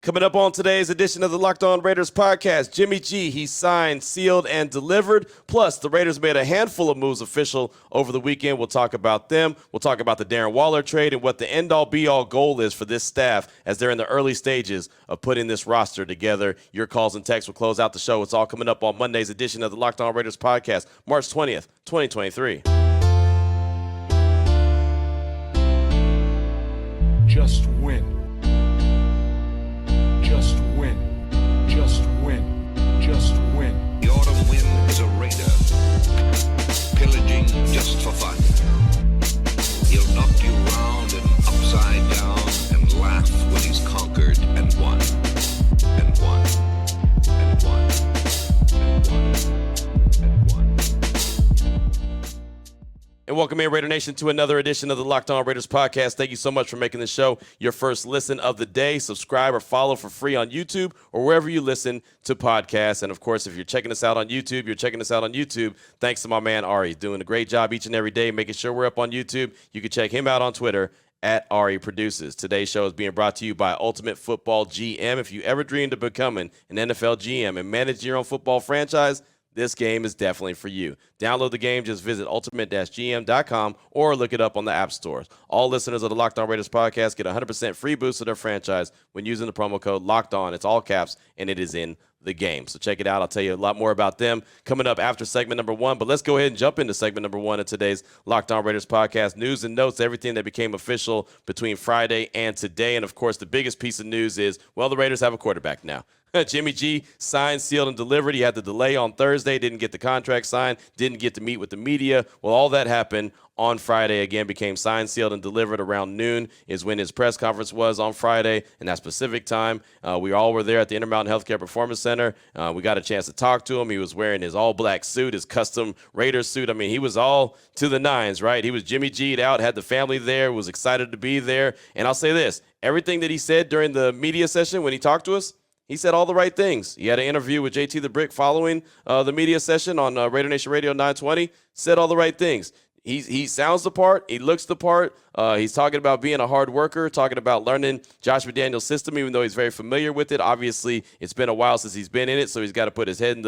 Coming up on today's edition of the Locked On Raiders podcast, Jimmy G, he signed, sealed, and delivered. Plus, the Raiders made a handful of moves official over the weekend. We'll talk about them. We'll talk about the Darren Waller trade and what the end-all, be-all goal is for this staff as they're in the early stages of putting this roster together. Your calls and texts will close out the show. It's all coming up on Monday's edition of the Locked On Raiders podcast, March 20th, 2023. Just win. Just win. Just win. Just win. The autumn wind is a raider, pillaging just for fun. He'll knock you round and upside down and laugh when he's conquered and won. And won. And won. And won. And won. And welcome in, Raider Nation, to another edition of the Locked On Raiders podcast. Thank you so much for making the show your first listen of the day. Subscribe or follow for free on YouTube or wherever you listen to podcasts. And, of course, if you're checking us out on YouTube, thanks to my man Ari. Doing a great job each and every day, making sure we're up on YouTube. You can check him out on Twitter at Ari Produces. Today's show is being brought to you by Ultimate Football GM. If you ever dreamed of becoming an NFL GM and manage your own football franchise, this game is definitely for you. Download the game. Just visit ultimate-gm.com or look it up on the app stores. All listeners of the Locked On Raiders podcast get 100% free boost of their franchise when using the promo code Locked On. It's all caps, and it is in the game. So check it out. I'll tell you a lot more about them coming up after segment number one. But let's go ahead and jump into segment number one of today's Locked On Raiders podcast. News and notes, everything that became official between Friday and today. And, of course, the biggest piece of news is, well, the Raiders have a quarterback now. Jimmy G signed, sealed, and delivered. He had the delay on Thursday, didn't get the contract signed, didn't get to meet with the media. Well, all that happened on Friday. Again, became signed, sealed, and delivered around noon is when his press conference was on Friday, and that specific time. We all were there at the Intermountain Healthcare Performance Center. We got a chance to talk to him. He was wearing his all-black suit, his custom Raiders suit. I mean, he was all to the nines, right? He was Jimmy G'd out, had the family there, was excited to be there. And I'll say this, everything that he said during the media session when he talked to us, he said all the right things. He had an interview with JT the Brick following the media session on Raider Nation Radio 920, said all the right things. He sounds the part. He looks the part. He's talking about being a hard worker, talking about learning Josh McDaniels' system, even though he's very familiar with it. Obviously, it's been a while since he's been in it, so he's got to put his head in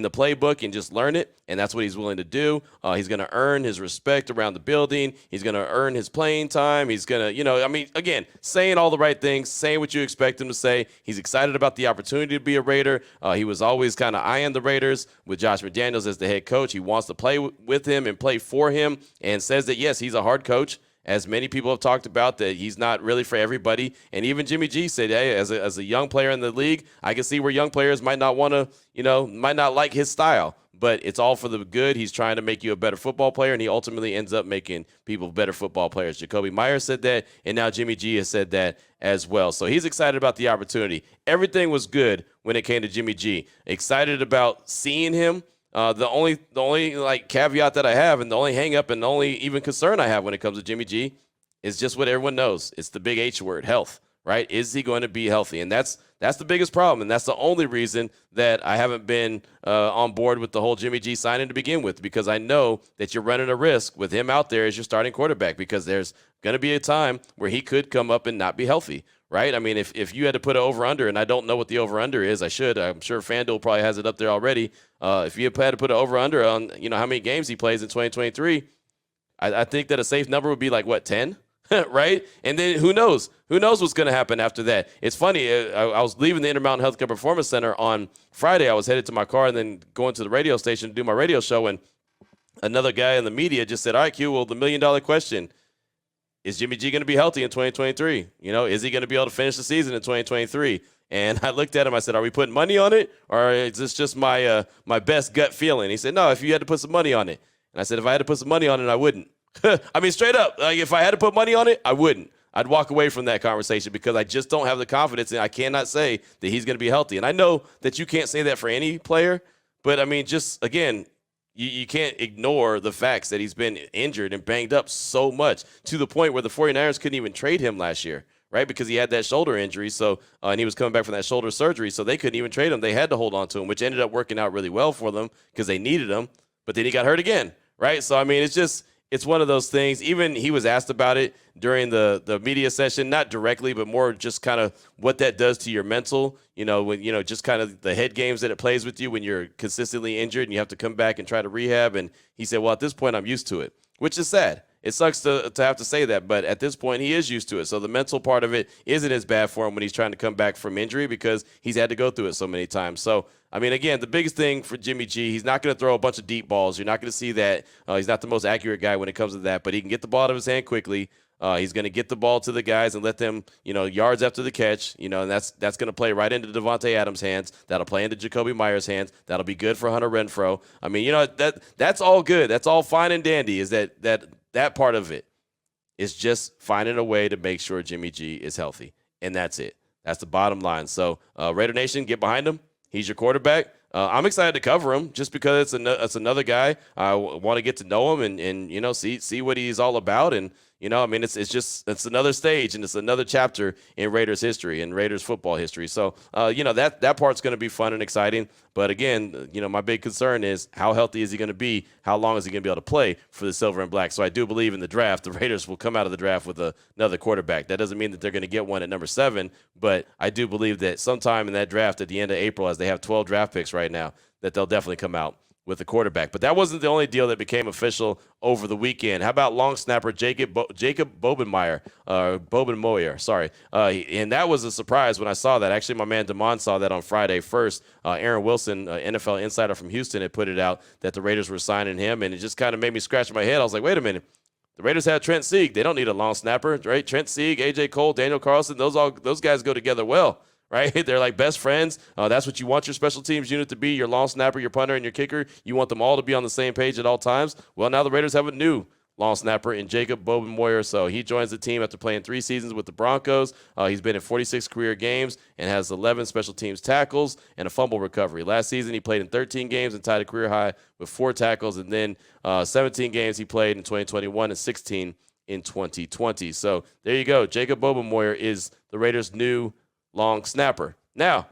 the playbook and just learn it, and that's what he's willing to do. He's going to earn his respect around the building. He's going to earn his playing time. He's going to, again, saying all the right things, saying what you expect him to say. He's excited about the opportunity to be a Raider. He was always kind of eyeing the Raiders with Josh McDaniels as the head coach. He wants to play with him and play for him, and says that, yes, he's a hard coach, as many people have talked about, that he's not really for everybody. And even Jimmy G said, hey, as a young player in the league, I can see where young players might not want to, might not like his style. But it's all for the good. He's trying to make you a better football player, and he ultimately ends up making people better football players. Jacoby Myers said that, and now Jimmy G has said that as well. So he's excited about the opportunity. Everything was good when it came to Jimmy G. Excited about seeing him. The only like caveat that I have, and the only hang up and the only even concern I have when it comes to Jimmy G is just what everyone knows. It's the big H word, health, right? Is he going to be healthy? And that's the biggest problem. And that's the only reason that I haven't been on board with the whole Jimmy G signing to begin with, because I know that you're running a risk with him out there as your starting quarterback, because there's going to be a time where he could come up and not be healthy. Right? I mean, if you had to put an over-under, and I don't know what the over-under is, I'm sure FanDuel probably has it up there already. If you had to put an over-under on, how many games he plays in 2023, I think that a safe number would be like, 10? Right? And then who knows? Who knows what's going to happen after that? It's funny. I was leaving the Intermountain Healthcare Performance Center on Friday. I was headed to my car and then going to the radio station to do my radio show, and another guy in the media just said, all right, Q, well, the million-dollar question, is Jimmy G going to be healthy in 2023? Is he going to be able to finish the season in 2023? And I looked at him. I said, are we putting money on it, or is this just my best gut feeling? He said, no, if you had to put some money on it. And I said, if I had to put some money on it, I wouldn't. I mean, straight up, if I had to put money on it, I wouldn't. I'd walk away from that conversation because I just don't have the confidence, and I cannot say that he's going to be healthy. And I know that you can't say that for any player, but, I mean, just, again, you can't ignore the facts that he's been injured and banged up so much to the point where the 49ers couldn't even trade him last year, right? Because he had that shoulder injury, so and he was coming back from that shoulder surgery, so they couldn't even trade him. They had to hold on to him, which ended up working out really well for them because they needed him, but then he got hurt again, right? So, I mean, it's just it's one of those things. Even he was asked about it during the media session, not directly, but more just kind of what that does to your mental, when, just kind of the head games that it plays with you when you're consistently injured and you have to come back and try to rehab. And he said, well, at this point, I'm used to it, which is sad. It sucks to have to say that, but at this point, he is used to it. So the mental part of it isn't as bad for him when he's trying to come back from injury because he's had to go through it so many times. So, I mean, again, the biggest thing for Jimmy G, he's not going to throw a bunch of deep balls. You're not going to see that. He's not the most accurate guy when it comes to that, but he can get the ball out of his hand quickly. He's going to get the ball to the guys and let them, yards after the catch, and that's going to play right into Devontae Adams' hands. That'll play into Jacoby Myers' hands. That'll be good for Hunter Renfrow. I mean, that's all good. That's all fine and dandy, is that part of it is just finding a way to make sure Jimmy G is healthy, and that's it. That's the bottom line. So, Raider Nation, get behind him. He's your quarterback. I'm excited to cover him just because it's another guy. I want to get to know him and see what he's all about. And it's another stage and it's another chapter in Raiders history and Raiders football history. So that part's going to be fun and exciting. But again, my big concern is how healthy is he going to be? How long is he going to be able to play for the Silver and Black? So I do believe in the draft, the Raiders will come out of the draft with another quarterback. That doesn't mean that they're going to get one at number 7, but I do believe that sometime in that draft at the end of April, as they have 12 draft picks right now, that they'll definitely come out with a quarterback. But that wasn't the only deal that became official over the weekend. How about long snapper Jacob Bobenmoyer, and that was a surprise when I saw that. Actually, my man Damon saw that on Friday first. Aaron Wilson, NFL insider from Houston, had put it out that the Raiders were signing him, and it just kind of made me scratch my head. I was like, wait a minute. The Raiders have Trent Sieg. They don't need a long snapper, right? Trent Sieg, A.J. Cole, Daniel Carlson, those guys go together well. Right? They're like best friends. That's what you want your special teams unit to be, your long snapper, your punter, and your kicker. You want them all to be on the same page at all times. Well, now the Raiders have a new long snapper in Jacob Bobenmoyer. So he joins the team after playing 3 seasons with the Broncos. He's been in 46 career games and has 11 special teams tackles and a fumble recovery. Last season, he played in 13 games and tied a career high with 4 tackles. And then 17 games he played in 2021 and 16 in 2020. So there you go. Jacob Bobenmoyer is the Raiders' new long snapper. Now,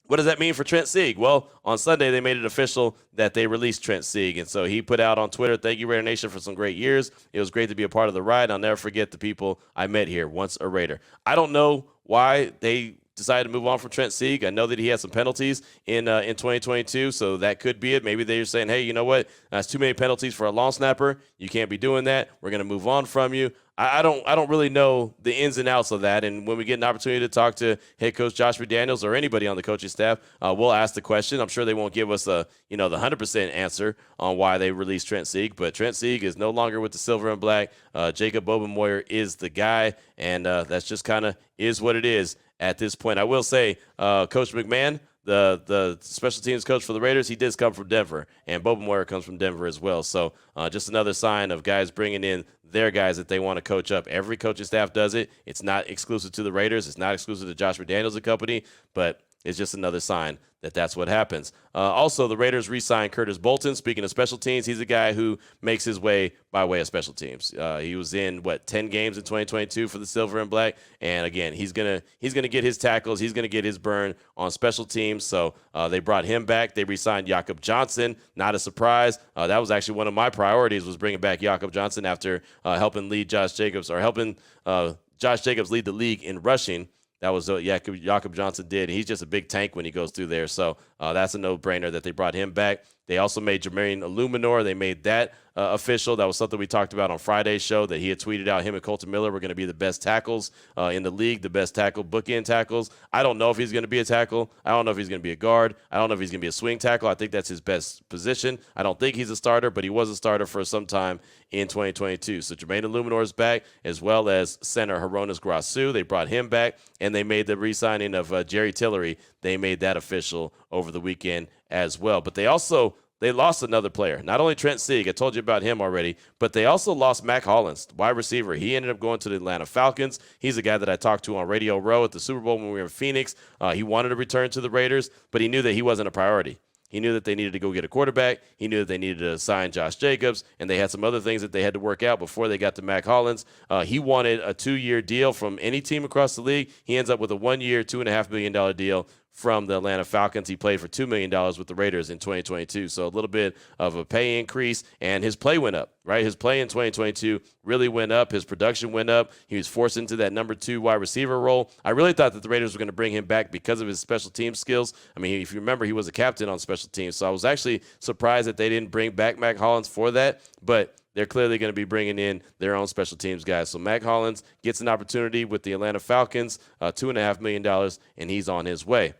what does that mean for Trent Sieg? Well, on Sunday, they made it official that they released Trent Sieg. And so he put out on Twitter, "Thank you, Raider Nation, for some great years. It was great to be a part of the ride. I'll never forget the people I met here, once a Raider." I don't know why they decided to move on from Trent Sieg. I know that he had some penalties in 2022, so that could be it. Maybe they're saying, hey, you know what? That's too many penalties for a long snapper. You can't be doing that. We're going to move on from you. I don't really know the ins and outs of that. And when we get an opportunity to talk to head coach Josh McDaniels or anybody on the coaching staff, we'll ask the question. I'm sure they won't give us the 100% answer on why they released Trent Sieg, but Trent Sieg is no longer with the Silver and Black. Jacob Bobenmoyer is the guy, and that's just kind of is what it is at this point. I will say, Coach McMahon, the special teams coach for the Raiders, he does come from Denver, and Bobenmoyer comes from Denver as well. So just another sign of guys bringing in their guys that they want to coach up. Every coaching staff does it. It's not exclusive to the Raiders. It's not exclusive to Josh McDaniels and company, but it's just another sign that that's what happens. Also, the Raiders re-signed Curtis Bolton. Speaking of special teams, he's a guy who makes his way by way of special teams. He was in 10 games in 2022 for the Silver and Black, and again, he's gonna get his tackles. He's gonna get his burn on special teams. So they brought him back. They re-signed Jakob Johnson. Not a surprise. That was actually one of my priorities, was bringing back Jakob Johnson after helping Josh Jacobs lead the league in rushing. That was what Jakob Johnson did. He's just a big tank when he goes through there. So that's a no-brainer that they brought him back. They also made Jermaine Illuminor. They made that official. That was something we talked about on Friday's show, that he had tweeted out him and Colton Miller were going to be the best tackles in the league, the best bookend tackles. I don't know if he's going to be a tackle. I don't know if he's going to be a guard. I don't know if he's going to be a swing tackle. I think that's his best position. I don't think he's a starter, but he was a starter for some time in 2022. So Jermaine Illuminor is back, as well as center Hronis Grasu. They brought him back, and they made the re-signing of Jerry Tillery. They made that official over the weekend as well. But they lost another player. Not only Trent Sieg, I told you about him already, but they also lost Mac Hollins, wide receiver. He ended up going to the Atlanta Falcons. He's a guy that I talked to on Radio Row at the Super Bowl when we were in Phoenix. He wanted to return to the Raiders, but he knew that he wasn't a priority. He knew that they needed to go get a quarterback. He knew that they needed to sign Josh Jacobs, and they had some other things that they had to work out before they got to Mac Hollins. He wanted a 2-year deal from any team across the league. He ends up with a 1-year, $2.5 million deal from the Atlanta Falcons. He played for $2 million with the Raiders in 2022. So a little bit of a pay increase, and his play went up, right? His play in 2022 really went up. His production went up. He was forced into that number 2 wide receiver role. I really thought that the Raiders were going to bring him back because of his special team skills. I mean, if you remember, he was a captain on special teams. So I was actually surprised that they didn't bring back Mac Hollins for that. But they're clearly going to be bringing in their own special teams guys. So Mac Hollins gets an opportunity with the Atlanta Falcons, $2.5 million, and he's on his way.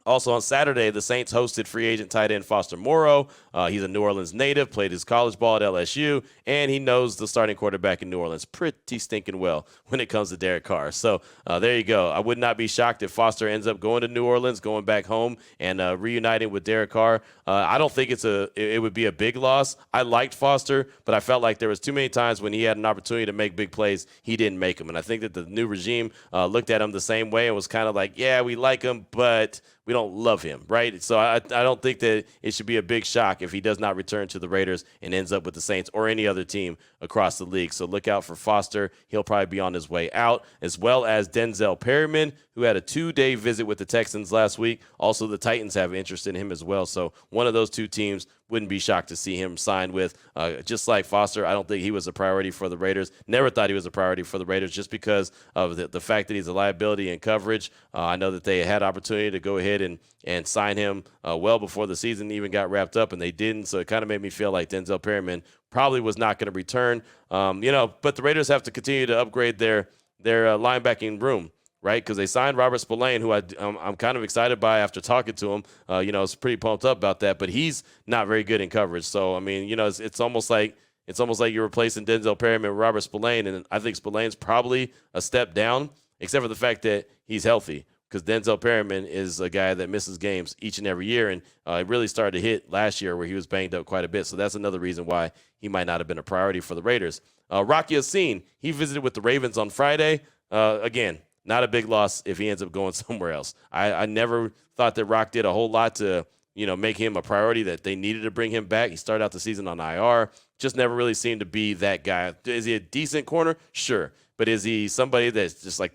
Also on Saturday, the Saints hosted free agent tight end Foster Moreau. He's a New Orleans native, played his college ball at LSU, and he knows the starting quarterback in New Orleans pretty stinking well when it comes to Derek Carr. So there you go. I would not be shocked if Foster ends up going to New Orleans, going back home, and reuniting with Derek Carr. I don't think it would be a big loss. I liked Foster, but I felt like there was too many times when he had an opportunity to make big plays, he didn't make them. And I think that the new regime looked at him the same way and was kind of like, yeah, we like him, but we don't love him, right? So I don't think that it should be a big shock if he does not return to the Raiders and ends up with the Saints or any other team across the league. So look out for Foster. He'll probably be on his way out, as well as Denzel Perryman, who had a 2-day visit with the Texans last week. Also, the Titans have interest in him as well. So one of those two teams wouldn't be shocked to see him signed with. Just like Foster, I don't think he was a priority for the Raiders. Never thought he was a priority for the Raiders just because of the fact that he's a liability in coverage. I know that they had opportunity to go ahead and sign him well before the season even got wrapped up, and they didn't. So it kind of made me feel like Denzel Perryman probably was not going to return. But the Raiders have to continue to upgrade their linebacking room, right? Because they signed Robert Spillane, who I'm kind of excited by after talking to him. I was pretty pumped up about that, but he's not very good in coverage. So, I mean, it's almost like you're replacing Denzel Perryman with Robert Spillane, and I think Spillane's probably a step down, except for the fact that he's healthy, because Denzel Perryman is a guy that misses games each and every year, and it really started to hit last year where he was banged up quite a bit. So that's another reason why he might not have been a priority for the Raiders. Rock Ya-Sin, he visited with the Ravens on Friday. Again, not a big loss if he ends up going somewhere else. I never thought that Rock did a whole lot to, make him a priority, that they needed to bring him back. He started out the season on IR. Just never really seemed to be that guy. Is he a decent corner? Sure. But is he somebody that's just like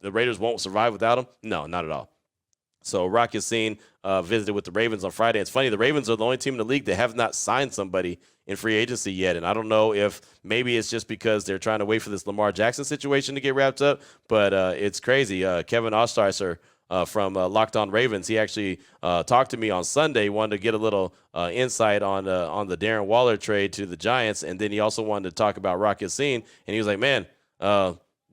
the Raiders won't survive without him? No, not at all. So Rock Ya-Sin visited with the Ravens on Friday. It's funny, the Ravens are the only team in the league that have not signed somebody in free agency yet. And I don't know if maybe it's just because they're trying to wait for this Lamar Jackson situation to get wrapped up, but it's crazy. Kevin Ostreiser from Locked On Ravens, he actually talked to me on Sunday, wanted to get a little insight on the Darren Waller trade to the Giants, and then he also wanted to talk about Rock Ya-Sin, and he was like, man,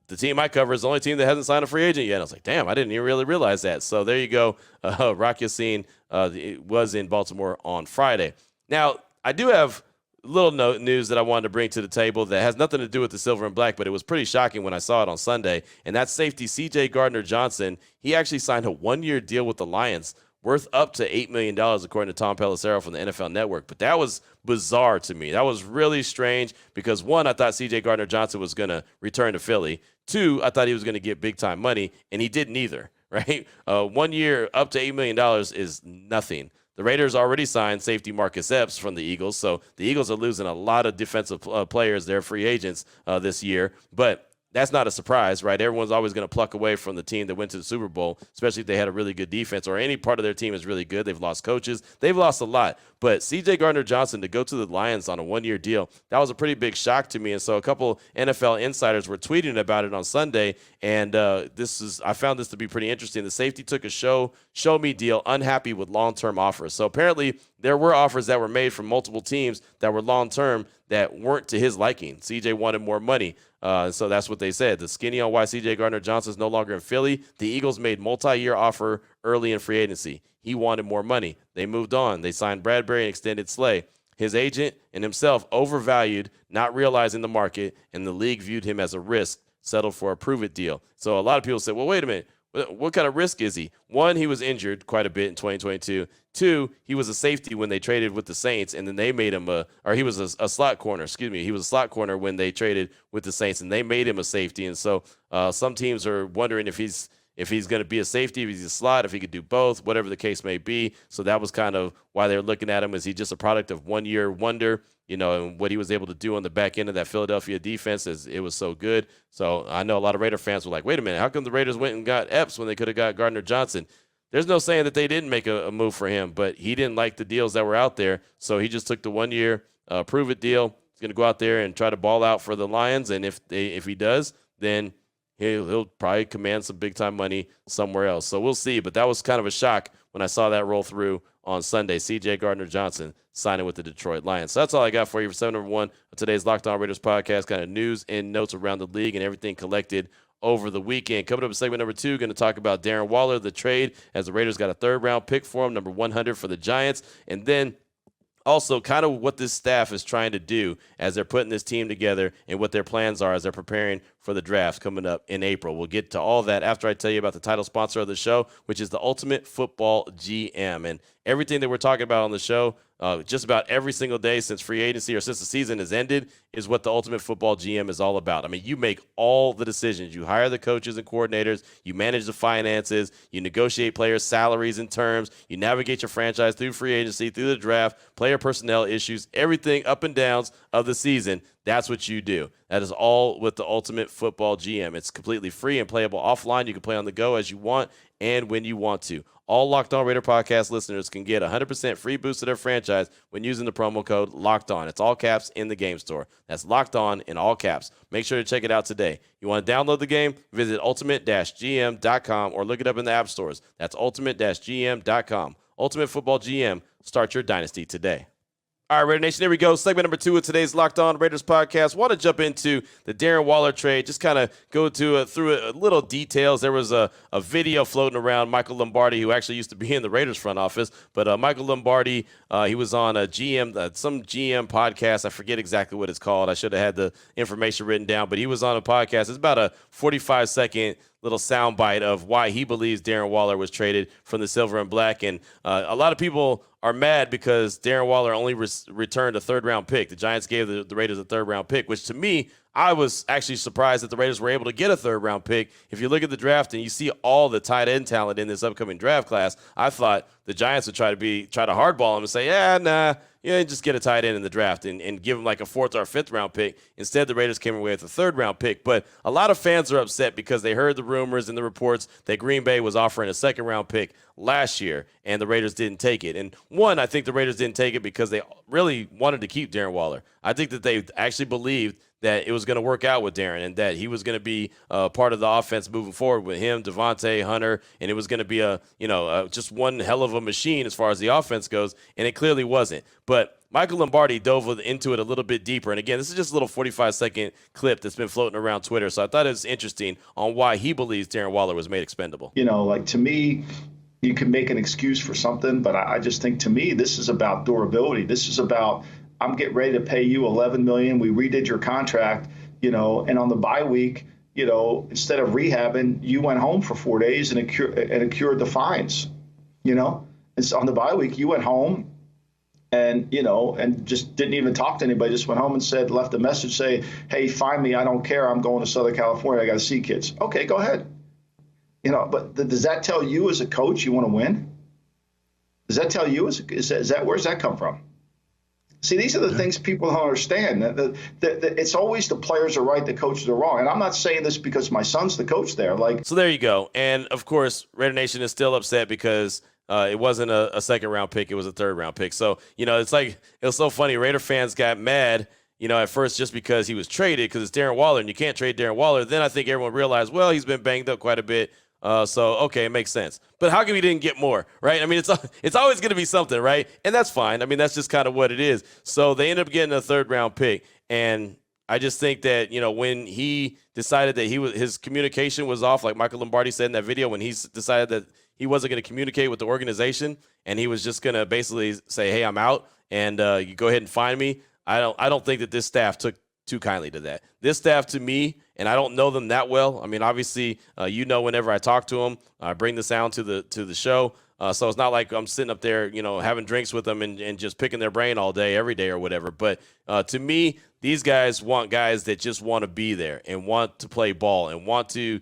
the team I cover is the only team that hasn't signed a free agent yet. And I was like, damn, I didn't even really realize that. So there you go. Rock Ya-Sin was in Baltimore on Friday. Now, I do have a little news that I wanted to bring to the table that has nothing to do with the silver and black, but it was pretty shocking when I saw it on Sunday. And that's safety C.J. Gardner-Johnson. He actually signed a 1-year deal with the Lions worth up to $8 million, according to Tom Pelissero from the NFL Network. But that was bizarre to me. That was really strange because, one, I thought C.J. Gardner-Johnson was going to return to Philly. 2, I thought he was going to get big-time money, and he didn't either, right? 1 year up to $8 million is nothing. The Raiders already signed safety Marcus Epps from the Eagles, so the Eagles are losing a lot of defensive players, their free agents this year. But that's not a surprise, right? Everyone's always going to pluck away from the team that went to the Super Bowl, especially if they had a really good defense or any part of their team is really good. They've lost coaches. They've lost a lot. But C.J. Gardner-Johnson to go to the Lions on a 1-year deal, that was a pretty big shock to me. And so a couple NFL insiders were tweeting about it on Sunday, and I found this to be pretty interesting. The safety took a show me deal, unhappy with long-term offers. So apparently there were offers that were made from multiple teams that were long-term that weren't to his liking. CJ wanted more money. So that's what they said. The skinny on why C.J. Gardner-Johnson is no longer in Philly. The Eagles made multi-year offer early in free agency. He wanted more money. They moved on. They signed Bradbury and extended Slay. His agent and himself overvalued, not realizing the market, and the league viewed him as a risk, settled for a prove-it deal. So a lot of people said, well, wait a minute. What kind of risk is he? 1, he was injured quite a bit in 2022. 2, he was a safety when they traded with the Saints, and then they made him he was a slot corner. He was a slot corner when they traded with the Saints, and they made him a safety. And so some teams are wondering if he's going to be a safety, if he's a slot, if he could do both, whatever the case may be. So that was kind of why they're looking at him. Is he just a product of 1-year wonder? And what he was able to do on the back end of that Philadelphia defense it was so good. So I know a lot of Raider fans were like, wait a minute, how come the Raiders went and got Epps when they could have got Gardner-Johnson? there's no saying that they didn't make a move for him, but he didn't like the deals that were out there. So he just took the 1-year prove-it deal. He's going to go out there and try to ball out for the Lions. And if he does, then he'll probably command some big-time money somewhere else. So we'll see. But that was kind of a shock when I saw that roll through on Sunday. C.J. Gardner-Johnson signing with the Detroit Lions. So that's all I got for you for segment number 1 of today's Locked On Raiders podcast, kind of news and notes around the league and everything collected over the weekend. Coming up in segment number 2, going to talk about Darren Waller, the trade, as the Raiders got a third-round pick for him, number 100 for the Giants. And then also kind of what this staff is trying to do as they're putting this team together and what their plans are as they're preparing for the draft coming up in April. We'll get to all that after I tell you about the title sponsor of the show, which is the Ultimate Football GM. And everything that we're talking about on the show, just about every single day since free agency or since the season has ended, is what the Ultimate Football GM is all about. I mean, you make all the decisions. You hire the coaches and coordinators. You manage the finances. You negotiate players' salaries and terms. You navigate your franchise through free agency, through the draft, player personnel issues, everything up and downs of the season. That's what you do. That is all with the Ultimate Football GM. It's completely free and playable offline. You can play on the go as you want and when you want to. All Locked On Raider podcast listeners can get 100% free boost to their franchise when using the promo code Locked On. It's all caps in the game store. That's Locked On in all caps. Make sure to check it out today. You want to download the game? Visit ultimate-gm.com or look it up in the app stores. That's ultimate-gm.com. Ultimate Football GM. Start your dynasty today. All right, Raider Nation, here we go. Segment number 2 of today's Locked On Raiders podcast. Want to jump into the Darren Waller trade, just kind of go through a little details. There was a video floating around Michael Lombardi, who actually used to be in the Raiders front office, but Michael Lombardi, he was on a some GM podcast. I forget exactly what it's called. I should have had the information written down, but he was on a podcast. It's about a 45-second little soundbite of why he believes Darren Waller was traded from the Silver and Black. And a lot of people are mad because Darren Waller only returned a third-round pick. The Giants gave the Raiders a third-round pick, which to me, I was actually surprised that the Raiders were able to get a third-round pick. If you look at the draft and you see all the tight end talent in this upcoming draft class, I thought the Giants would try to hardball him and say, just get a tight end in the draft and give him like a 4th or 5th round pick. Instead, the Raiders came away with a 3rd-round pick. But a lot of fans are upset because they heard the rumors and the reports that Green Bay was offering a 2nd-round pick last year, and the Raiders didn't take it. And one, I think the Raiders didn't take it because they really wanted to keep Darren Waller. I think that they actually believed that it was going to work out with Darren and that he was going to be part of the offense moving forward with him, Devontae, Hunter, and it was going to be just one hell of a machine as far as the offense goes, and it clearly wasn't. But Michael Lombardi dove into it a little bit deeper. And again, this is just a little 45-second clip that's been floating around Twitter. So I thought it was interesting on why he believes Darren Waller was made expendable. To me, you can make an excuse for something, but I just think to me, this is about durability. This is about, I'm getting ready to pay you $11 million. We redid your contract, and on the bye week, instead of rehabbing, you went home for 4 days and it cured the fines, And so on the bye week, you went home and just didn't even talk to anybody, just went home and left a message, say, hey, find me. I don't care. I'm going to Southern California. I got to see kids. Okay, go ahead. But does that tell you as a coach you want to win? Does that tell you, where's that come from? See, these are the things people don't understand. It's always the players are right, the coaches are wrong. And I'm not saying this because my son's the coach there. So there you go. And, of course, Raider Nation is still upset because it wasn't a 2nd-round pick. It was a 3rd-round pick. So, it was so funny. Raider fans got mad, at first just because he was traded because it's Darren Waller, and you can't trade Darren Waller. Then I think everyone realized, well, he's been banged up quite a bit. Okay, it makes sense. But how come he didn't get more, right? I mean, it's always going to be something, right? And that's fine. I mean, that's just kind of what it is. So they ended up getting a 3rd-round pick, and I just think that, when he decided that his communication was off, like Michael Lombardi said in that video, when he decided that he wasn't going to communicate with the organization and he was just going to basically say, hey, I'm out, and you go ahead and find me. I don't think that this staff took too kindly to that. This staff, to me, and I don't know them that well. I mean, obviously, whenever I talk to them, I bring the sound to the show. So it's not like I'm sitting up there, having drinks with them and just picking their brain all day, every day or whatever. But to me, these guys want guys that just want to be there and want to play ball and want to,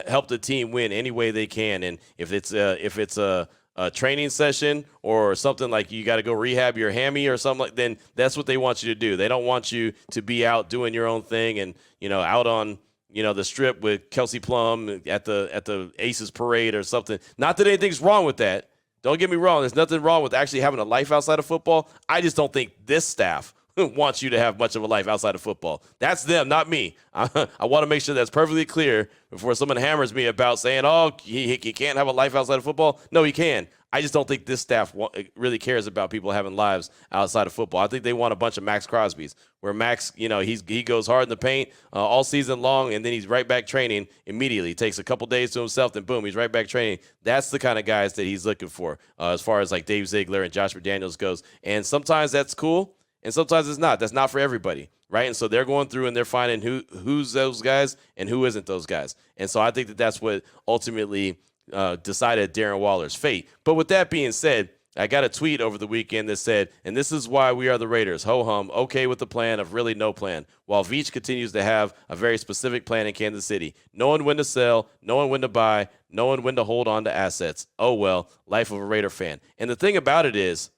help the team win any way they can. And if it's a training session or something like you got to go rehab your hammy or something, then that's what they want you to do. They don't want you to be out doing your own thing and, out on the strip with Kelsey Plum at the Aces parade or something. Not that anything's wrong with that. Don't get me wrong. There's nothing wrong with actually having a life outside of football. I just don't think this staff wants you to have much of a life outside of football. That's them, not me. I want to make sure that's perfectly clear before someone hammers me about saying, oh, he can't have a life outside of football. No, he can. I just don't think this staff really cares about people having lives outside of football. I think they want a bunch of Max Crosbys, where Max, he goes hard in the paint all season long, and then he's right back training immediately. He takes a couple days to himself, then boom, he's right back training. That's the kind of guys that he's looking for as far as like Dave Ziegler and Josh McDaniels goes. And sometimes that's cool, and sometimes it's not. That's not for everybody, right? And so they're going through and they're finding who's those guys and who isn't those guys. And so I think that's what ultimately decided Darren Waller's fate. But with that being said, I got a tweet over the weekend that said, and this is why we are the Raiders, ho-hum, okay with the plan of really no plan, while Veach continues to have a very specific plan in Kansas City. Knowing when to sell, knowing when to buy, knowing when to hold on to assets. Oh, well, life of a Raider fan. And the thing about it is,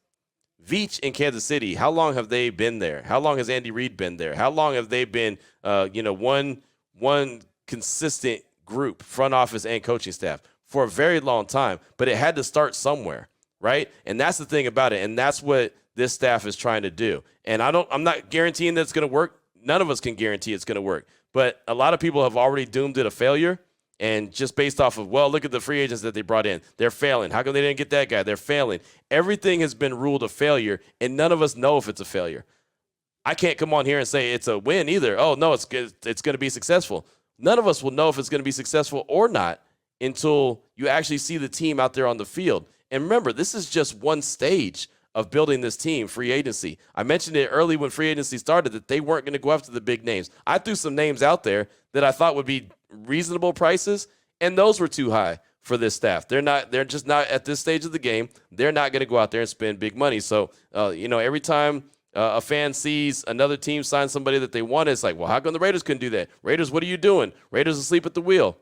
Veach in Kansas City, how long have they been there? How long has Andy Reid been there? How long have they been, one consistent group, front office and coaching staff? For a very long time, but it had to start somewhere, right? And that's the thing about it, and that's what this staff is trying to do. And I'm not guaranteeing that it's going to work. None of us can guarantee it's going to work. But a lot of people have already doomed it a failure, and just based off of, well, look at the free agents that they brought in. They're failing. How come they didn't get that guy? They're failing. Everything has been ruled a failure, and none of us know if it's a failure. I can't come on here and say it's a win either. Oh, no, it's going to be successful. None of us will know if it's going to be successful or not until you actually see the team out there on the field. And remember, this is just one stage of building this team, free agency. I mentioned it early when free agency started that they weren't going to go after the big names. I threw some names out there that I thought would be reasonable prices, and those were too high for this staff. They're just not at this stage of the game. They're not going to go out there and spend big money. So, every time a fan sees another team sign somebody that they want, it's like, well, how come the Raiders couldn't do that? Raiders, what are you doing? Raiders asleep at the wheel.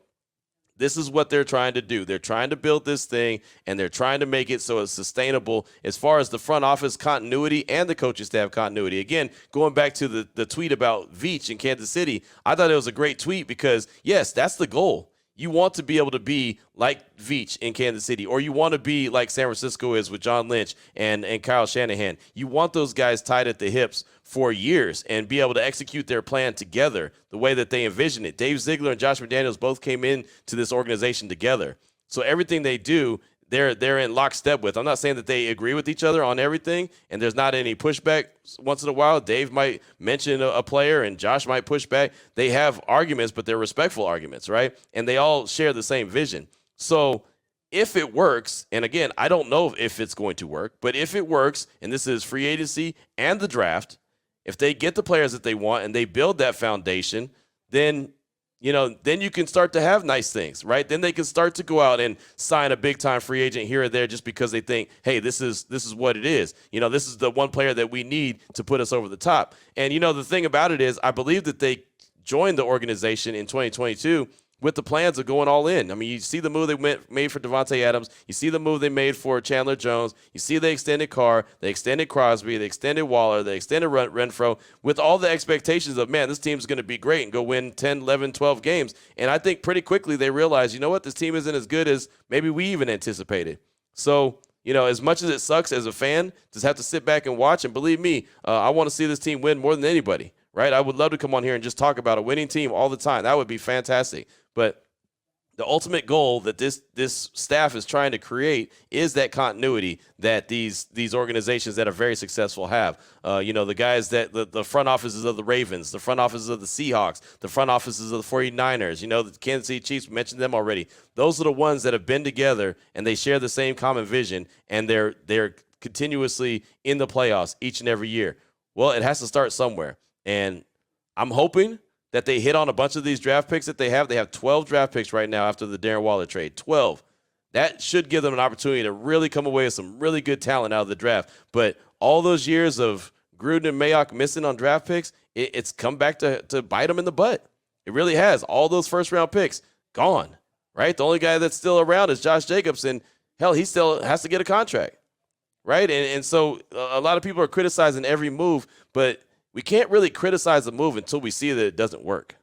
This is what they're trying to do. They're trying to build this thing, and they're trying to make it so it's sustainable as far as the front office continuity and the coaching staff continuity. Again, going back to the tweet about Veach in Kansas City, I thought it was a great tweet because, yes, that's the goal. You want to be able to be like Veach in Kansas City, or you want to be like San Francisco is with John Lynch and Kyle Shanahan. You want those guys tied at the hips for years and be able to execute their plan together the way that they envision it. Dave Ziegler and Josh McDaniels both came into this organization together. So everything they do, they're in lockstep with. I'm not saying that they agree with each other on everything, and there's not any pushback once in a while. Dave might mention a player, and Josh might push back. They have arguments, but they're respectful arguments, right? And they all share the same vision. So if it works, and again, I don't know if it's going to work, but if it works, and this is free agency and the draft, if they get the players that they want and they build that foundation, then you can start to have nice things, right? Then they can start to go out and sign a big-time free agent here or there just because they think, hey, this is what it is. This is the one player that we need to put us over the top. And, the thing about it is I believe that they joined the organization in 2022 with the plans of going all in. I mean, you see the move they made for Devontae Adams. You see the move they made for Chandler Jones. You see they extended Carr. They extended Crosby. They extended Waller. They extended Renfro with all the expectations of, man, this team's going to be great and go win 10, 11, 12 games. And I think pretty quickly they realized, you know what, this team isn't as good as maybe we even anticipated. So, as much as it sucks as a fan, just have to sit back and watch. And believe me, I want to see this team win more than anybody, right? I would love to come on here and just talk about a winning team all the time. That would be fantastic. But the ultimate goal that this staff is trying to create is that continuity that these organizations that are very successful have. The guys that the front offices of the Ravens, the front offices of the Seahawks, the front offices of the 49ers, the Kansas City Chiefs, we mentioned them already. Those are the ones that have been together and they share the same common vision, and they're continuously in the playoffs each and every year. Well, it has to start somewhere. And I'm hoping that they hit on a bunch of these draft picks that they have. They have 12 draft picks right now after the Darren Waller trade. 12. That should give them an opportunity to really come away with some really good talent out of the draft. But all those years of Gruden and Mayock missing on draft picks, it's come back to bite them in the butt. It really has. All those first-round picks, gone, right? The only guy that's still around is Josh Jacobs, and, hell, he still has to get a contract, right? And so a lot of people are criticizing every move, but we can't really criticize a move until we see that it doesn't work,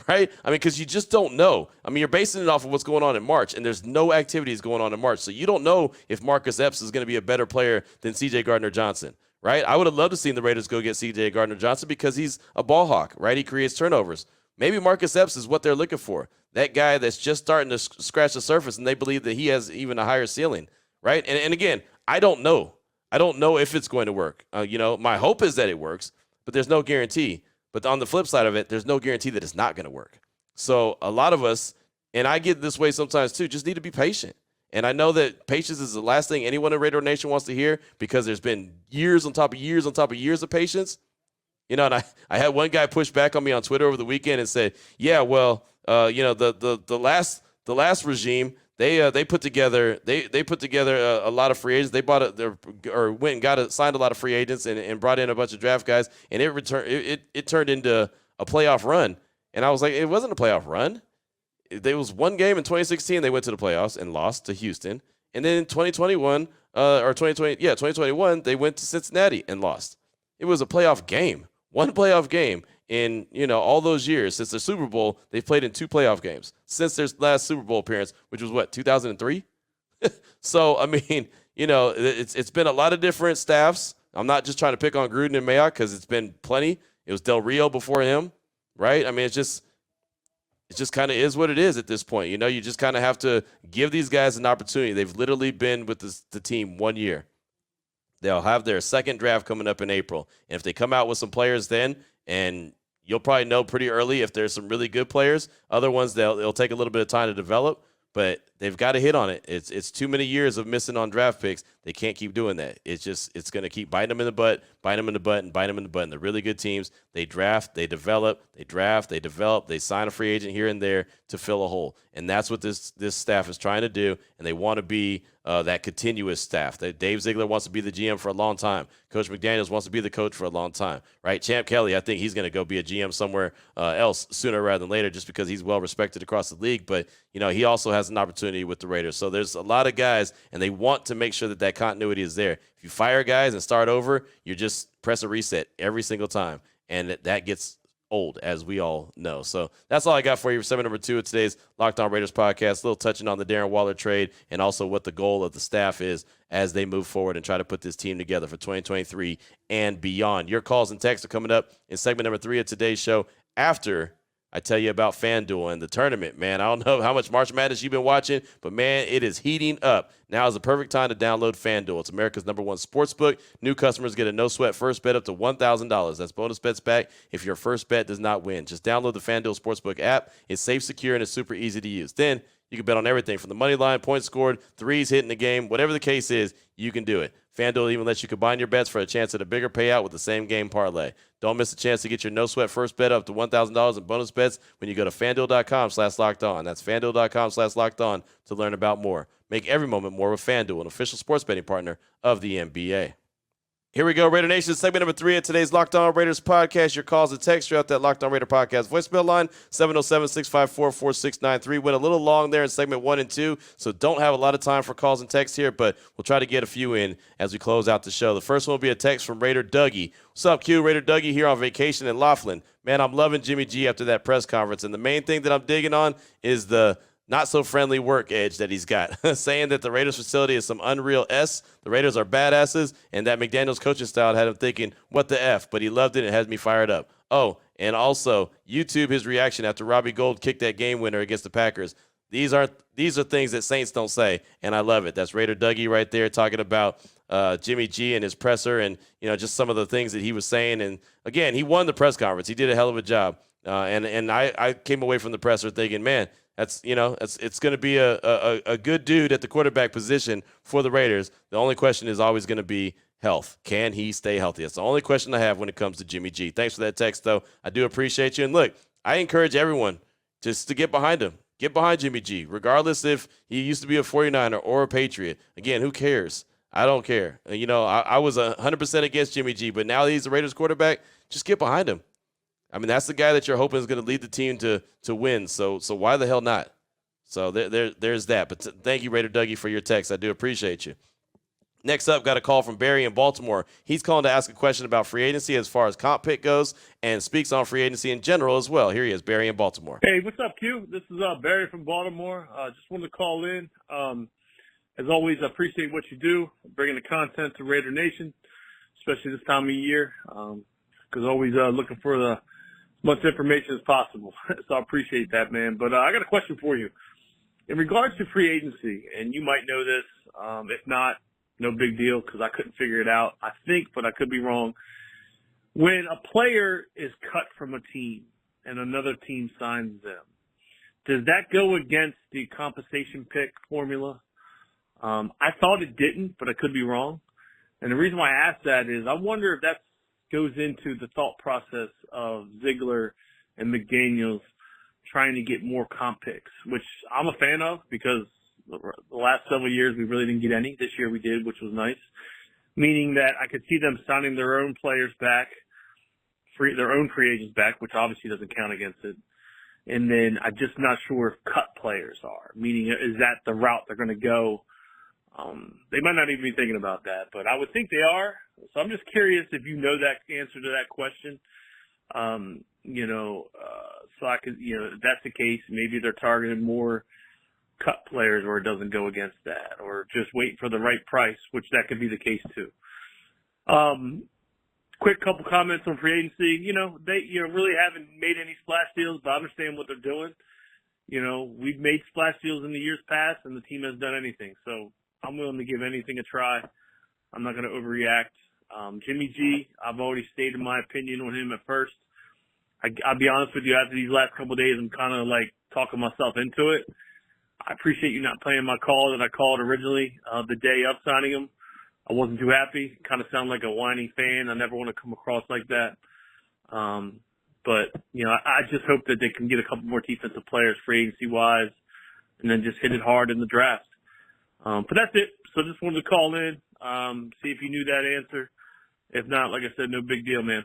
right? I mean, because you just don't know. I mean, you're basing it off of what's going on in March, and there's no activities going on in March. So you don't know if Marcus Epps is going to be a better player than C.J. Gardner-Johnson, right? I would have loved to see the Raiders go get C.J. Gardner-Johnson because he's a ball hawk, right? He creates turnovers. Maybe Marcus Epps is what they're looking for, that guy that's just starting to scratch the surface, and they believe that he has even a higher ceiling, right? And again, I don't know. I don't know if it's going to work. My hope is that it works, but there's no guarantee. But on the flip side of it, there's no guarantee that it's not going to work. So a lot of us, and I get this way sometimes too, just need to be patient. And I know that patience is the last thing anyone in Raider Nation wants to hear because there's been years on top of years on top of years of patience. And I had one guy push back on me on Twitter over the weekend and said, yeah, well, the last regime, they put together a lot of free agents. They went and signed a lot of free agents and brought in a bunch of draft guys, and it turned into a playoff run. And I was like, it wasn't a playoff run. There was one game in 2016 they went to the playoffs and lost to Houston, and then in 2021 they went to Cincinnati and lost. It was a playoff game, one playoff game. In all those years since the Super Bowl, they've played in 2 playoff games since their last Super Bowl appearance, which was 2003. So I mean, it's been a lot of different staffs. I'm not just trying to pick on Gruden and Mayock because it's been plenty. It was Del Rio before him, right? I mean, it just kind of is what it is at this point. You just kind of have to give these guys an opportunity. They've literally been with the team 1 year. They'll have their second draft coming up in April, and if they come out with some players then. And you'll probably know pretty early if there's some really good players. Other ones, they'll take a little bit of time to develop, but they've got to hit on it. It's too many years of missing on draft picks. They can't keep doing that. It's going to keep biting them in the butt, biting them in the butt, and biting them in the butt. And the really good teams, they draft, they develop, they draft, they develop, they sign a free agent here and there to fill a hole. And that's what this staff is trying to do, and they want to be that continuous staff. Dave Ziegler wants to be the GM for a long time. Coach McDaniels wants to be the coach for a long time, right? Champ Kelly, I think he's going to go be a GM somewhere else sooner rather than later just because he's well-respected across the league. But, he also has an opportunity with the Raiders. So there's a lot of guys, and they want to make sure that continuity is there. If you fire guys and start over, you just press a reset every single time, and that gets old, as we all know. So that's all I got for you for segment number 2 of today's Locked On Raiders podcast. A little touching on the Darren Waller trade and also what the goal of the staff is as they move forward and try to put this team together for 2023 and beyond. Your calls and texts are coming up in segment number 3 of today's show after I tell you about FanDuel and the tournament, man. I don't know how much March Madness you've been watching, but, man, it is heating up. Now is the perfect time to download FanDuel. It's America's #1 sportsbook. New customers get a no-sweat first bet up to $1,000. That's bonus bets back if your first bet does not win. Just download the FanDuel Sportsbook app. It's safe, secure, and it's super easy to use. Then you can bet on everything from the money line, points scored, threes hitting the game. Whatever the case is, you can do it. FanDuel even lets you combine your bets for a chance at a bigger payout with the same game parlay. Don't miss a chance to get your no-sweat first bet up to $1,000 in bonus bets when you go to FanDuel.com/lockedon. That's FanDuel.com/lockedon to learn about more. Make every moment more with FanDuel, an official sports betting partner of the NBA. Here we go, Raider Nation, segment number 3 of today's Locked On Raiders podcast. Your calls and texts throughout that Locked On Raider podcast voicemail line, 707-654-4693. Went a little long there in segment 1 and 2, so don't have a lot of time for calls and texts here, but we'll try to get a few in as we close out the show. The first one will be a text from Raider Dougie. What's up, Q? Raider Dougie here on vacation in Laughlin. Man, I'm loving Jimmy G after that press conference, and the main thing that I'm digging on is the not-so-friendly work edge that he's got, saying that the Raiders facility is some unreal S, the Raiders are badasses, and that McDaniels coaching style had him thinking, what the F, but he loved it and it has me fired up. Oh, and also, YouTube his reaction after Robbie Gould kicked that game winner against the Packers. These are things that Saints don't say, and I love it. That's Raider Dougie right there talking about Jimmy G and his presser and, just some of the things that he was saying. And, again, he won the press conference. He did a hell of a job. And I came away from the presser thinking, man, it's going to be a good dude at the quarterback position for the Raiders. The only question is always going to be health. Can he stay healthy? That's the only question I have when it comes to Jimmy G. Thanks for that text, though. I do appreciate you. And look, I encourage everyone just to get behind him. Get behind Jimmy G, regardless if he used to be a 49er or a Patriot. Again, who cares? I don't care. I was 100% against Jimmy G, but now he's the Raiders quarterback. Just get behind him. I mean, that's the guy that you're hoping is going to lead the team to win. So why the hell not? So there's that. But thank you, Raider Dougie, for your text. I do appreciate you. Next up, got a call from Barry in Baltimore. He's calling to ask a question about free agency as far as comp pick goes and speaks on free agency in general as well. Here he is, Barry in Baltimore. Hey, what's up, Q? This is Barry from Baltimore. Just wanted to call in. As always, I appreciate what you do, bringing the content to Raider Nation, especially this time of year, because always looking for as much information as possible. So I appreciate that, man. But I got a question for you. In regards to free agency, and you might know this, if not, no big deal because I couldn't figure it out. I think, but I could be wrong. When a player is cut from a team and another team signs them, does that go against the compensation pick formula? I thought it didn't, but I could be wrong. And the reason why I asked that is I wonder if that goes into the thought process of Ziegler and McDaniels trying to get more comp picks, which I'm a fan of because the last several years we really didn't get any. This year we did, which was nice, meaning that I could see them signing their own players back, their own free agents back, which obviously doesn't count against it. And then I'm just not sure if cut players are, meaning is that the route they're going to go? They might not even be thinking about that, but I would think they are. So I'm just curious if you know that answer to that question. So I could, if that's the case, maybe they're targeting more cut players where it doesn't go against that, or just wait for the right price, which that could be the case too. Quick couple comments on free agency. They really haven't made any splash deals, but I understand what they're doing. We've made splash deals in the years past, and the team hasn't done anything. So I'm willing to give anything a try. I'm not going to overreact. Jimmy G, I've already stated my opinion on him at first. I'll be honest with you, after these last couple of days, I'm kind of like talking myself into it. I appreciate you not playing my call that I called originally the day of signing him. I wasn't too happy. Kind of sound like a whining fan. I never want to come across like that. But I just hope that they can get a couple more defensive players free agency-wise and then just hit it hard in the draft. But that's it. So just wanted to call in, see if you knew that answer. If not, like I said, no big deal, man.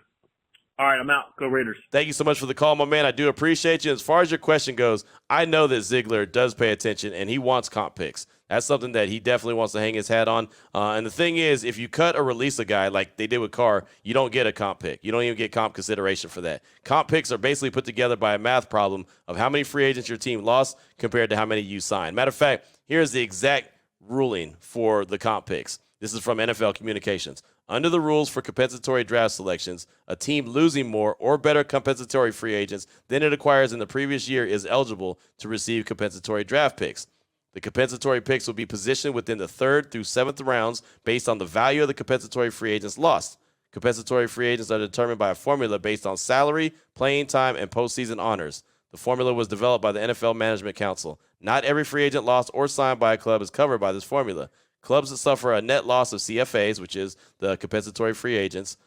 All right, I'm out. Go Raiders. Thank you so much for the call, my man. I do appreciate you. As far as your question goes, I know that Ziegler does pay attention, and he wants comp picks. That's something that he definitely wants to hang his hat on. And the thing is, if you cut or release a guy like they did with Carr, you don't get a comp pick. You don't even get comp consideration for that. Comp picks are basically put together by a math problem of how many free agents your team lost compared to how many you signed. Matter of fact, here's the exact ruling for the comp picks. This is from NFL Communications. Under the rules for compensatory draft selections, a team losing more or better compensatory free agents than it acquires in the previous year is eligible to receive compensatory draft picks. The compensatory picks will be positioned within the 3rd through 7th rounds based on the value of the compensatory free agents lost. Compensatory free agents are determined by a formula based on salary, playing time, and postseason honors. The formula was developed by the NFL Management Council. Not every free agent lost or signed by a club is covered by this formula. Clubs that suffer a net loss of CFAs, which is the compensatory free agents,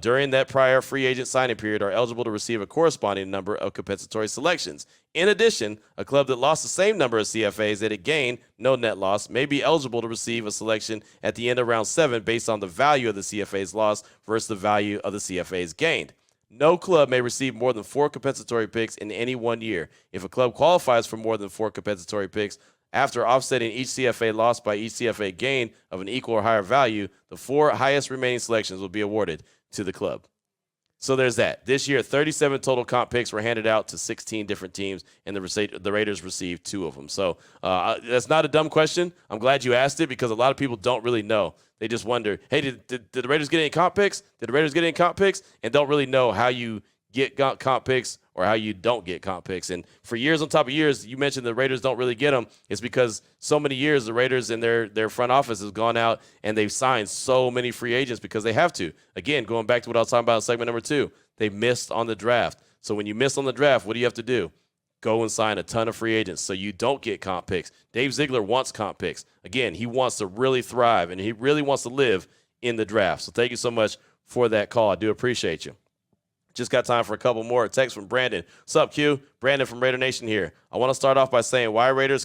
during that prior free agent signing period are eligible to receive a corresponding number of compensatory selections. In addition, a club that lost the same number of CFAs that it gained, no net loss, may be eligible to receive a selection at the end of round 7 based on the value of the CFAs lost versus the value of the CFAs gained. No club may receive more than 4 compensatory picks in any 1 year. If a club qualifies for more than 4 compensatory picks, after offsetting each CFA loss by each CFA gain of an equal or higher value, the 4 highest remaining selections will be awarded to the club. So there's that. This year, 37 total comp picks were handed out to 16 different teams, and the Raiders received 2 of them. So that's not a dumb question. I'm glad you asked it because a lot of people don't really know. They just wonder, hey, did the Raiders get any comp picks? Did the Raiders get any comp picks? And don't really know how you get comp picks or how you don't get comp picks. And for years on top of years, you mentioned the Raiders don't really get them. It's because so many years the Raiders and their front office has gone out and they've signed so many free agents because they have to. Again, going back to what I was talking about in segment number 2, they missed on the draft. So when you miss on the draft, what do you have to do? Go and sign a ton of free agents so you don't get comp picks. Dave Ziegler wants comp picks. Again, he wants to really thrive, and he really wants to live in the draft. So thank you so much for that call. I do appreciate you. Just got time for a couple more. A text from Brandon. What's up, Q? Brandon from Raider Nation here. I want to start off by saying why Raider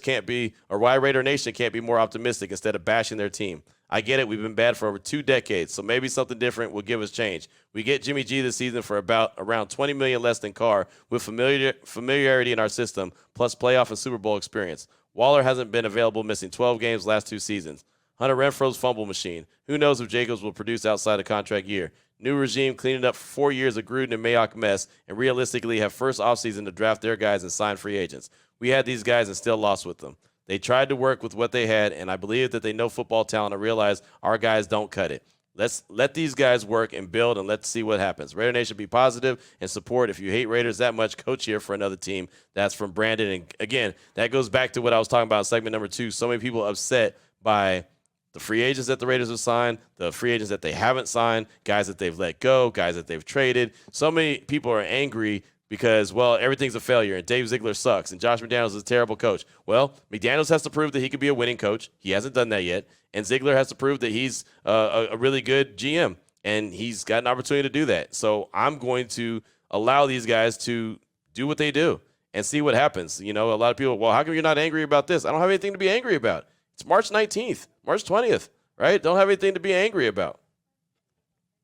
Nation can't be more optimistic instead of bashing their team. I get it. We've been bad for over 2 decades, so maybe something different will give us change. We get Jimmy G this season for around $20 million less than Carr with familiarity in our system, plus playoff and Super Bowl experience. Waller hasn't been available, missing 12 games last 2 seasons. Hunter Renfro's fumble machine. Who knows if Jacobs will produce outside a contract year? New regime cleaning up 4 years of Gruden and Mayock mess, and realistically have first offseason to draft their guys and sign free agents. We had these guys and still lost with them. They tried to work with what they had, and I believe that they know football talent and realize our guys don't cut it. Let's let these guys work and build, and let's see what happens. Raider Nation, be positive and support. If you hate Raiders that much, coach here for another team. That's from Brandon. And, again, that goes back to what I was talking about in segment number 2. So many people upset by the free agents that the Raiders have signed, the free agents that they haven't signed, guys that they've let go, guys that they've traded. So many people are angry because, well, everything's a failure, and Dave Ziegler sucks, and Josh McDaniels is a terrible coach. Well, McDaniels has to prove that he can be a winning coach. He hasn't done that yet. And Ziegler has to prove that he's a really good GM, and he's got an opportunity to do that. So I'm going to allow these guys to do what they do and see what happens. You know, a lot of people, well, how come you're not angry about this? I don't have anything to be angry about. It's March 19th, March 20th, right? Don't have anything to be angry about.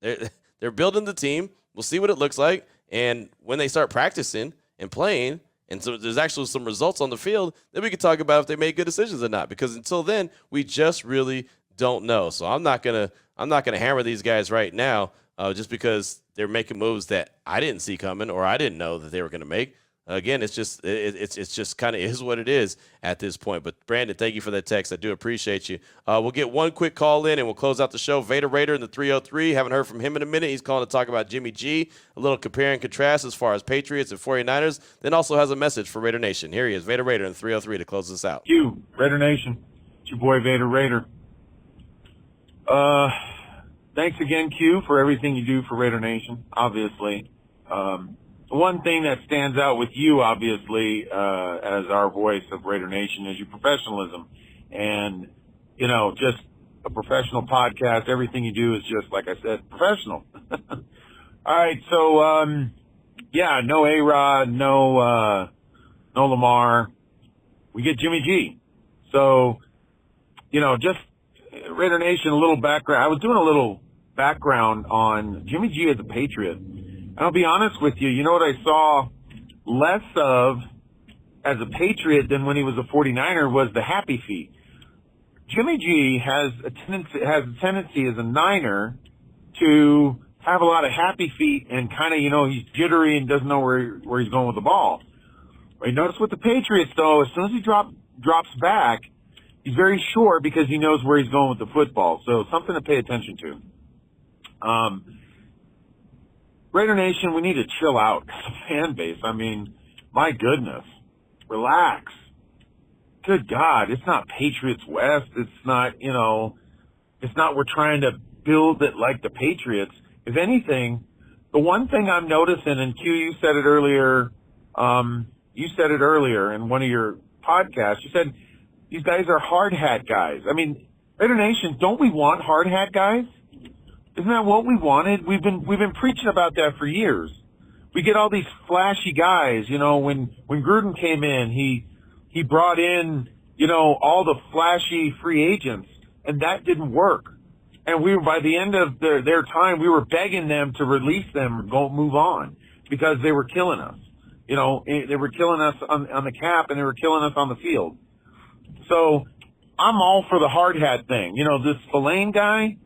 They're building the team. We'll see what it looks like. And when they start practicing and playing, and so there's actually some results on the field, then we can talk about if they made good decisions or not. Because until then, we just really don't know. So I'm not gonna hammer these guys right now just because they're making moves that I didn't see coming or I didn't know that they were going to make. Again, it's just kind of is what it is at this point. But, Brandon, thank you for that text. I do appreciate you. We'll get one quick call in, and we'll close out the show. Vader Raider in the 303. Haven't heard from him in a minute. He's calling to talk about Jimmy G, a little compare and contrast as far as Patriots and 49ers. Then also has a message for Raider Nation. Here he is, Vader Raider in the 303 to close this out. You, Raider Nation. It's your boy, Vader Raider. Thanks again, Q, for everything you do for Raider Nation, obviously. The one thing that stands out with you, obviously, as our voice of Raider Nation is your professionalism. And, you know, just a professional podcast. Everything you do is just, like I said, professional. All right. So, yeah, no A-Rod, no Lamar. We get Jimmy G. So, you know, just Raider Nation, a little background. I was doing a little background on Jimmy G as a Patriot. And I'll be honest with you, you know what I saw less of as a Patriot than when he was a 49er was the happy feet. Jimmy G has a tendency as a Niner to have a lot of happy feet and kind of, you know, he's jittery and doesn't know where he's going with the ball. Right? Notice with the Patriots, though, as soon as he drops back, he's very sure because he knows where he's going with the football. So something to pay attention to. Raider Nation, we need to chill out as a fan base. I mean, my goodness. Relax. Good God. It's not Patriots West. It's not, you know, it's not we're trying to build it like the Patriots. If anything, the one thing I'm noticing, and Q, you said it earlier in one of your podcasts. You said these guys are hard hat guys. I mean, Raider Nation, don't we want hard hat guys? Isn't that what we wanted? We've been preaching about that for years. We get all these flashy guys, you know, when Gruden came in, he brought in, you know, all the flashy free agents, and that didn't work. And by the end of their time, we were begging them to release them or move on because they were killing us. You know, they were killing us on the cap and they were killing us on the field. So I'm all for the hard hat thing. You know, this Spillane guy,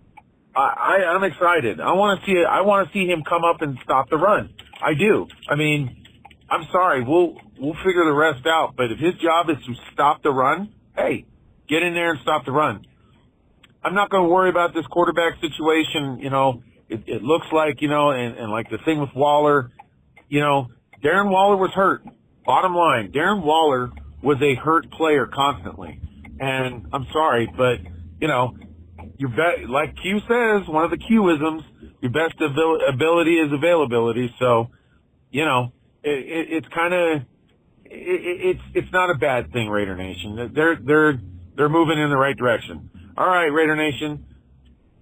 I'm excited. I want to see him come up and stop the run. I do. I mean, I'm sorry. We'll figure the rest out. But if his job is to stop the run, hey, get in there and stop the run. I'm not going to worry about this quarterback situation. You know, it looks like, you know, and like the thing with Waller, you know, Darren Waller was hurt. Bottom line, Darren Waller was a hurt player constantly. And I'm sorry, but, you know, like Q says, one of the Qisms, your best ability is availability. So, you know, it's kind of, it's not a bad thing, Raider Nation. They're moving in the right direction. All right, Raider Nation.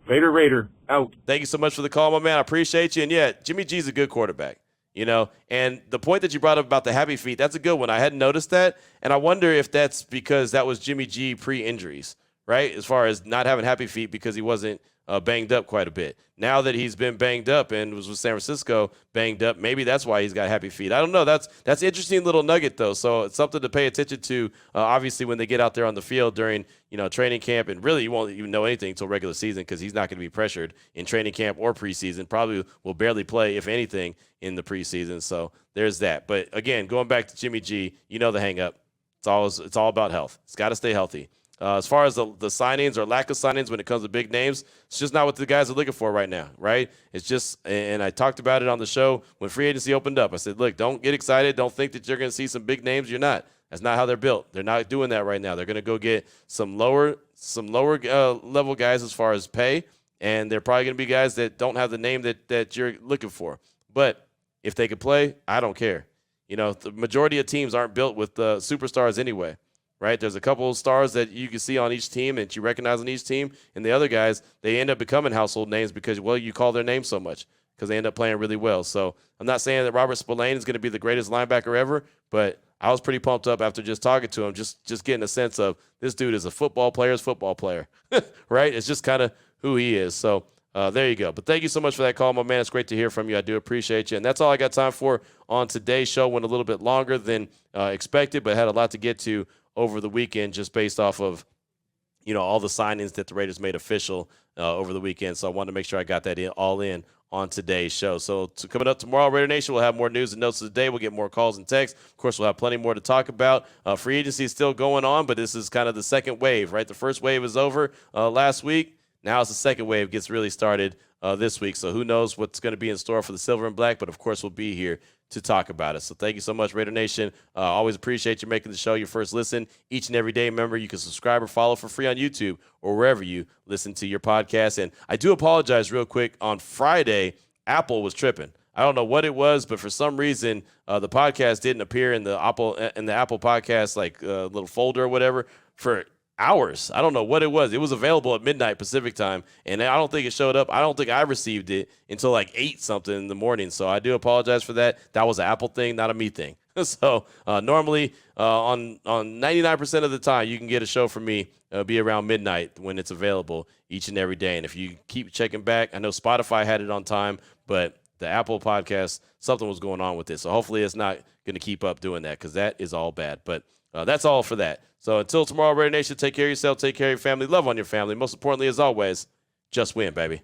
Vader Raider, out. Thank you so much for the call, my man. I appreciate you. And, yeah, Jimmy G's a good quarterback, you know. And the point that you brought up about the happy feet, that's a good one. I hadn't noticed that. And I wonder if that's because that was Jimmy G pre-injuries, right? As far as not having happy feet because he wasn't banged up quite a bit. Now that he's been banged up and was with San Francisco banged up, maybe that's why he's got happy feet. I don't know. That's an interesting little nugget, though. So it's something to pay attention to, obviously, when they get out there on the field during, training camp. And really, you won't even know anything until regular season because he's not going to be pressured in training camp or preseason. Probably will barely play, if anything, in the preseason. So there's that. But, again, going back to Jimmy G, the hang-up. It's all about health. It's got to stay healthy. As far as the signings or lack of signings when it comes to big names, it's just not what the guys are looking for right now, right? It's just, and I talked about it on the show when free agency opened up. I said, look, don't get excited. Don't think that you're going to see some big names. You're not. That's not how they're built. They're not doing that right now. They're going to go get some lower level guys as far as pay, and they're probably going to be guys that don't have the name that you're looking for. But if they could play, I don't care. The majority of teams aren't built with superstars anyway. Right? There's a couple of stars that you can see on each team and you recognize on each team. And the other guys, they end up becoming household names because, you call their name so much because they end up playing really well. So I'm not saying that Robert Spillane is going to be the greatest linebacker ever, but I was pretty pumped up after just talking to him, just getting a sense of this dude is a football player, right? It's just kind of who he is. So there you go. But thank you so much for that call, my man. It's great to hear from you. I do appreciate you. And that's all I got time for on today's show. Went a little bit longer than expected, but had a lot to get to over the weekend just based off of, all the signings that the Raiders made official over the weekend. So I wanted to make sure I got that all in on today's show. So coming up tomorrow, Raider Nation, we'll have more news and notes of the day. We'll get more calls and texts. Of course, we'll have plenty more to talk about. Free agency is still going on, but this is kind of the second wave, right? The first wave is over last week. Now it's the second wave gets really started this week. So who knows what's going to be in store for the Silver and Black, but of course we'll be here to talk about it. So thank you so much, Raider Nation. Always appreciate you making the show your first listen each and every day. Remember, you can subscribe or follow for free on YouTube or wherever you listen to your podcast. And I do apologize real quick. On Friday, Apple was tripping. I don't know what it was, but for some reason, the podcast didn't appear in the Apple podcast little folder or whatever for hours. I don't know what it was. It was available at midnight Pacific time, and I don't think it showed up. I don't think I received it until like 8 something in the morning. So I do apologize for that. That was an Apple thing, not a me thing. So normally on 99% of the time, you can get a show from me be around midnight when it's available each and every day. And if you keep checking back, I know Spotify had it on time, but the Apple podcast, something was going on with it. So hopefully it's not going to keep up doing that because that is all bad. But that's all for that. So until tomorrow, Raider Nation, take care of yourself, take care of your family, love on your family. Most importantly, as always, just win, baby.